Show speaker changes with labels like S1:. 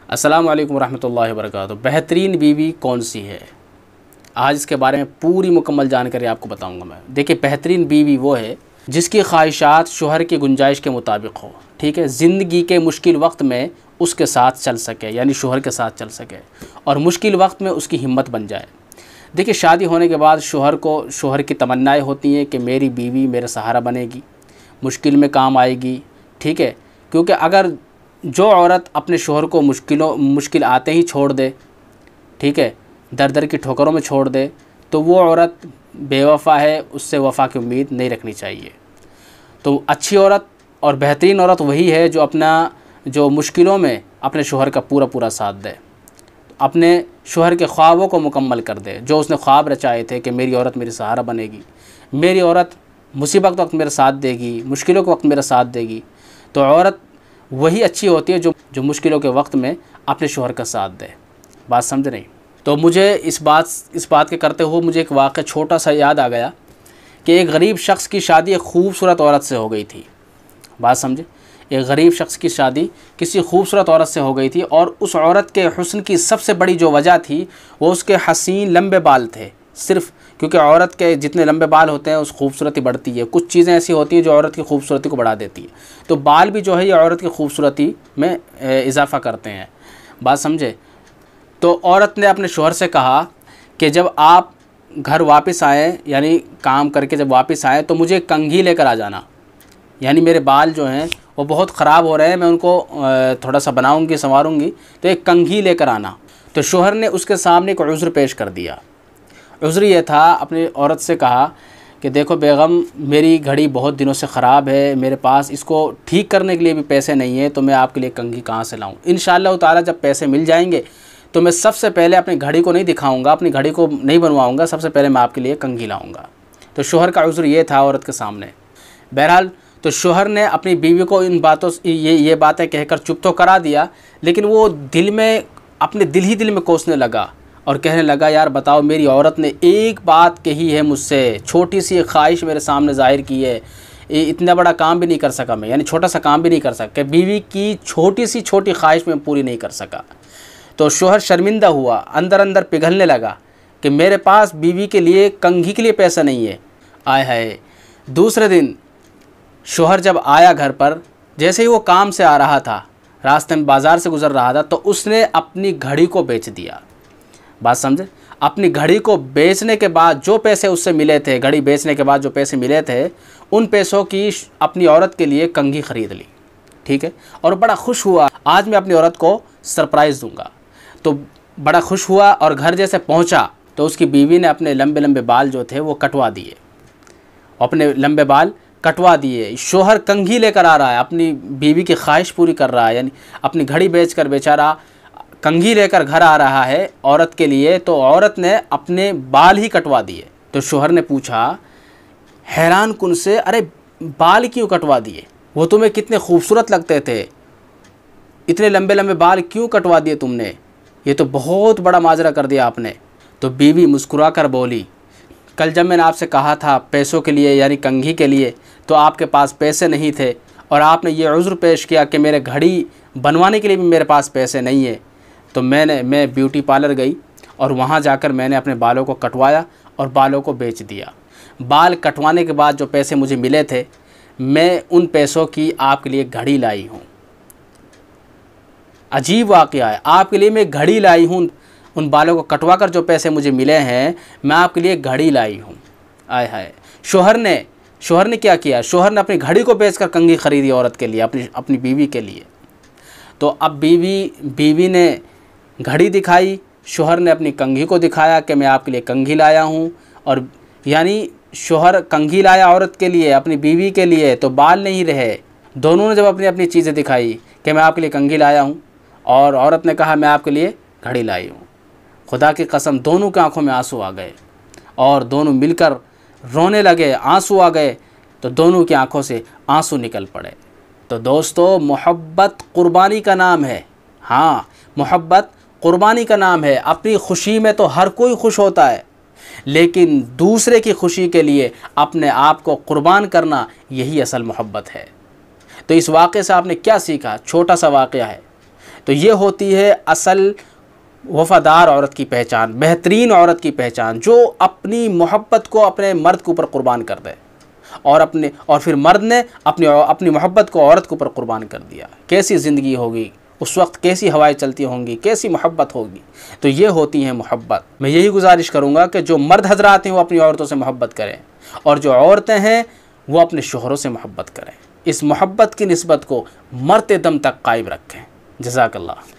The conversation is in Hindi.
S1: अस्सलामु अलैकुम रहमतुल्लाहि व बरकातुहू। बेहतरीन बीवी कौन सी है, आज इसके बारे में पूरी मुकम्मल जानकारी आपको बताऊंगा मैं। देखिए, बेहतरीन बीवी वो है जिसकी ख्वाहिशात शोहर की गुंजाइश के मुताबिक हो, ठीक है। ज़िंदगी के मुश्किल वक्त में उसके साथ चल सके, यानी शोहर के साथ चल सके, और मुश्किल वक्त में उसकी हिम्मत बन जाए। देखिए, शादी होने के बाद शोहर की तमन्नाएँ होती हैं कि मेरी बीवी मेरा सहारा बनेगी, मुश्किल में काम आएगी, ठीक है। क्योंकि अगर जो औरत अपने शोहर को मुश्किल आते ही छोड़ दे, ठीक है, दर दर की ठोकरों में छोड़ दे, तो वो औरत बेवफ़ा है, उससे वफ़ा की उम्मीद नहीं रखनी चाहिए। तो अच्छी औरत और बेहतरीन औरत वही है जो मुश्किलों में अपने शोहर का पूरा पूरा साथ दे, अपने शोहर के ख्वाबों को मुकम्मल कर दे। जो उसने ख्वाब रचाए थे कि मेरी औरत मेरी सहारा बनेगी, मेरी औरत मुसीबत वक्त मेरा साथ देगी, मुश्किलों के वक्त मेरा साथ देगी, तो औरत वही अच्छी होती है जो मुश्किलों के वक्त में अपने शोहर का साथ दे। बात समझ नहीं? तो मुझे इस बात के करते हुए मुझे एक वाक़या छोटा सा याद आ गया कि एक गरीब शख्स की शादी एक खूबसूरत औरत से हो गई थी। बात समझे? एक गरीब शख्स की शादी किसी खूबसूरत औरत से हो गई थी, और उस औरत के हुस्न की सबसे बड़ी जो वजह थी वो उसके हसीन लंबे बाल थे। सिर्फ क्योंकि औरत के जितने लंबे बाल होते हैं उस खूबसूरती बढ़ती है। कुछ चीज़ें ऐसी होती हैं जो औरत की खूबसूरती को बढ़ा देती है, तो बाल भी जो है ये औरत की खूबसूरती में इजाफ़ा करते हैं। बात समझे? तो औरत ने अपने शोहर से कहा कि जब आप घर वापस आएँ, यानी काम करके जब वापस आएँ, तो मुझे कंघी लेकर आ जाना। यानी मेरे बाल जो हैं वो बहुत ख़राब हो रहे हैं, मैं उनको थोड़ा सा बनाऊँगी, संवारूँगी, तो एक कंघी लेकर आना। तो शोहर ने उसके सामने एक उज़्र पेश कर दिया। उज़्र ये था, अपनी औरत से कहा कि देखो बेगम, मेरी घड़ी बहुत दिनों से ख़राब है, मेरे पास इसको ठीक करने के लिए भी पैसे नहीं है, तो मैं आपके लिए कंघी कहाँ से लाऊं? इंशाअल्लाह ताला जब पैसे मिल जाएंगे तो मैं सबसे पहले अपनी घड़ी को नहीं दिखाऊंगा, अपनी घड़ी को नहीं बनवाऊंगा, सबसे पहले मैं आपके लिए कंघी लाऊंगा। तो शोहर का उज़्र ये था औरत के सामने। बहरहाल, तो शोहर ने अपनी बीवी को इन बातों ये बातें कहकर चुप तो करा दिया, लेकिन वो अपने दिल ही दिल में कोसने लगा और कहने लगा, यार बताओ, मेरी औरत ने एक बात कही है मुझसे, छोटी सी एक ख्वाहिश मेरे सामने ज़ाहिर की है, इतना बड़ा काम भी नहीं कर सका मैं, यानी छोटा सा काम भी नहीं कर सका, बीवी की छोटी सी छोटी ख्वाहिश में पूरी नहीं कर सका। तो शोहर शर्मिंदा हुआ, अंदर अंदर पिघलने लगा कि मेरे पास बीवी के लिए कंघी के लिए पैसा नहीं है। आय हाय। दूसरे दिन शोहर जब आया घर पर, जैसे ही वो काम से आ रहा था, रास्ते में बाज़ार से गुज़र रहा था, तो उसने अपनी घड़ी को बेच दिया। बात समझे? अपनी घड़ी को बेचने के बाद जो पैसे उससे मिले थे, घड़ी बेचने के बाद जो पैसे मिले थे, उन पैसों की अपनी औरत के लिए कंघी ख़रीद ली, ठीक है। और बड़ा खुश हुआ, आज मैं अपनी औरत को सरप्राइज़ दूंगा। तो बड़ा खुश हुआ और घर जैसे पहुंचा तो उसकी बीवी ने अपने लंबे लंबे बाल जो थे वो कटवा दिए, अपने लंबे बाल कटवा दिए। शोहर कंघी लेकर आ रहा है, अपनी बीवी की ख्वाहिश पूरी कर रहा है, यानी अपनी घड़ी बेचकर बेचारा कंघी लेकर घर आ रहा है औरत के लिए, तो औरत ने अपने बाल ही कटवा दिए। तो शोहर ने पूछा हैरान कुन से, अरे बाल क्यों कटवा दिए? वो तुम्हें कितने खूबसूरत लगते थे, इतने लंबे लंबे बाल क्यों कटवा दिए तुमने? ये तो बहुत बड़ा माजरा कर दिया आपने। तो बीवी मुस्कुरा कर बोली, कल जब मैंने आपसे कहा था पैसों के लिए, यानी कंघी के लिए, तो आपके पास पैसे नहीं थे, और आपने ये उज़्र पेश किया कि मेरे घड़ी बनवाने के लिए भी मेरे पास पैसे नहीं है। तो मैं ब्यूटी पार्लर गई और वहाँ जाकर मैंने अपने बालों को कटवाया और बालों को बेच दिया। बाल कटवाने के बाद जो पैसे मुझे मिले थे, मैं उन पैसों की आपके लिए घड़ी लाई हूँ। अजीब वाक़या है, आपके लिए मैं घड़ी लाई हूँ। उन बालों को कटवा कर जो पैसे मुझे मिले हैं, मैं आपके लिए घड़ी लाई हूँ। आय हाय। शोहर ने क्या किया? शोहर ने अपनी घड़ी को बेचकर कंघी खरीदी औरत के लिए, अपनी बीवी के लिए। तो अब बीवी ने घड़ी दिखाई, शोहर ने अपनी कंघी को दिखाया कि मैं आपके लिए कंघी लाया हूँ। और यानी शोहर कंघी लाया औरत के लिए, अपनी बीवी के लिए, तो बाल नहीं रहे। दोनों ने जब अपनी अपनी चीज़ें दिखाई कि मैं आपके लिए कंघी लाया हूँ, और औरत ने कहा मैं आपके लिए घड़ी लाई हूँ, खुदा की कसम दोनों की आंखों में आंसू आ गए और दोनों मिलकर रोने लगे। आंसू आ गए तो दोनों की आंखों से आंसू निकल पड़े। तो दोस्तों, मोहब्बत कुर्बानी का नाम है। हाँ, मोहब्बत कुर्बानी का नाम है। अपनी खुशी में तो हर कोई खुश होता है, लेकिन दूसरे की खुशी के लिए अपने आप को कुर्बान करना, यही असल मोहब्बत है। तो इस वाक़े से आपने क्या सीखा? छोटा सा वाक़या है, तो ये होती है असल वफ़ादार औरत की पहचान, बेहतरीन औरत की पहचान, जो अपनी मोहब्बत को अपने मर्द के ऊपर कुर्बान कर दे और फिर मर्द ने अपनी मोहब्बत को औरत के ऊपर कुर्बान कर दिया। कैसी ज़िंदगी होगी उस वक्त, कैसी हवाएं चलती होंगी, कैसी मोहब्बत होगी। तो ये होती है मोहब्बत। मैं यही गुजारिश करूँगा कि जो मर्द हजरात हैं वो अपनी औरतों से मोहब्बत करें और जो औरतें हैं वो अपने शोहरों से मोहब्बत करें। इस मोहब्बत की निस्बत को मरते दम तक कायम रखें। जज़ाकल्लाह।